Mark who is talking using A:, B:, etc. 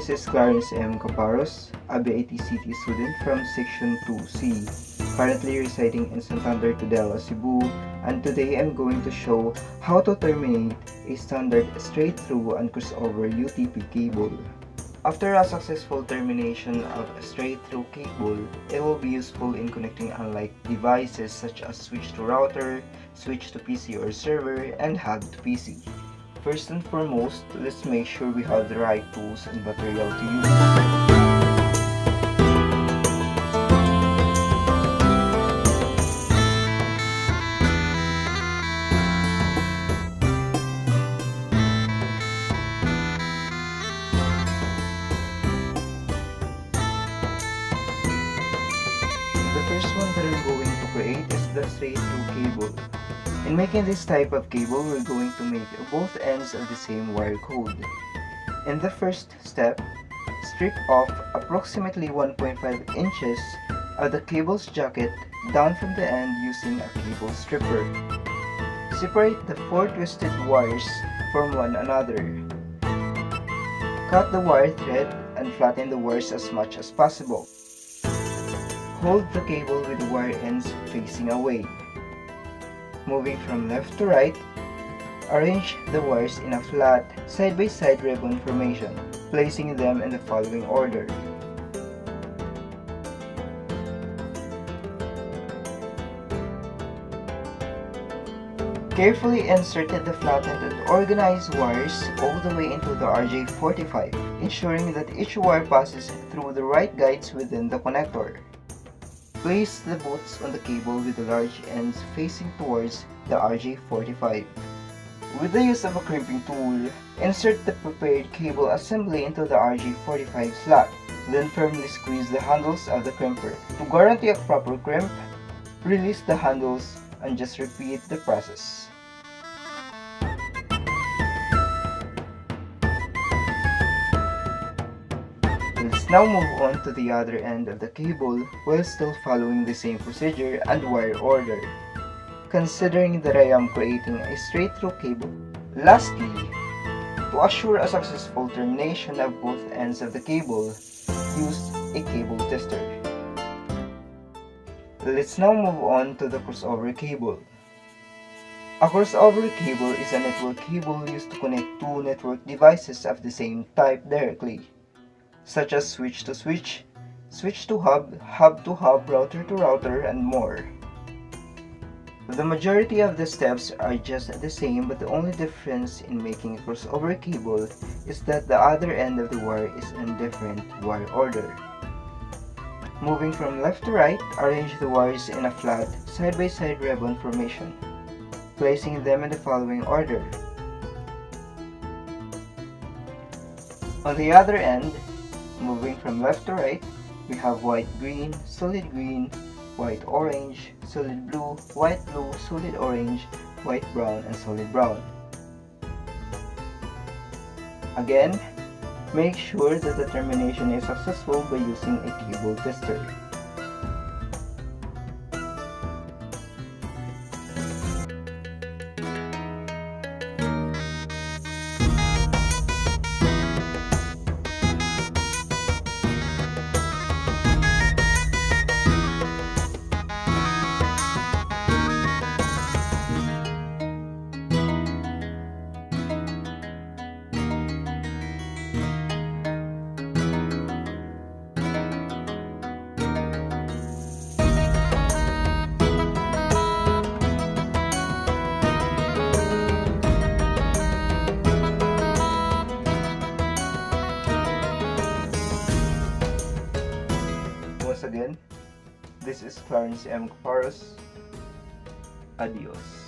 A: This is Clarence M. Caparos, a BIT-CT student from Section 2C, currently residing in Santander, Tudela, Cebu, and today I'm going to show how to terminate a standard straight-through and crossover UTP cable. After a successful termination of a straight-through cable, it will be useful in connecting unlike devices such as switch to router, switch to PC or server, and hub to PC. First and foremost, let's make sure we have the right tools and material to use. The first one that we're going to create is the straight-through cable. In making this type of cable, we're going to make both ends of the same wire code. In the first step, strip off approximately 1.5 inches of the cable's jacket down from the end using a cable stripper. Separate the 4 twisted wires from one another. Cut the wire thread and flatten the wires as much as possible. Hold the cable with the wire ends facing away. Moving from left to right, arrange the wires in a flat, side-by-side ribbon formation, placing them in the following order. Carefully insert the flattened and organized wires all the way into the RJ45, ensuring that each wire passes through the right guides within the connector. Place the bolts on the cable with the large ends facing towards the RJ45. With the use of a crimping tool, insert the prepared cable assembly into the RJ45 slot. Then firmly squeeze the handles of the crimper. To guarantee a proper crimp, release the handles and just repeat the process. Let's now move on to the other end of the cable while still following the same procedure and wire order, considering that I am creating a straight-through cable. Lastly, to assure a successful termination of both ends of the cable, use a cable tester. Let's now move on to the crossover cable. A crossover cable is a network cable used to connect two network devices of the same type directly, such as switch to switch, switch to hub, hub to hub, router to router, and more. The majority of the steps are just the same, but the only difference in making a crossover cable is that the other end of the wire is in different wire order. Moving from left to right, arrange the wires in a flat, side-by-side ribbon formation, placing them in the following order. On the other end, moving from left to right, we have white-green, solid-green, white-orange, solid-blue, white-blue, solid-orange, white-brown, and solid-brown. Again, make sure that the termination is successful by using a cable tester. Once again, this is Clarence M. Caparos. Adios.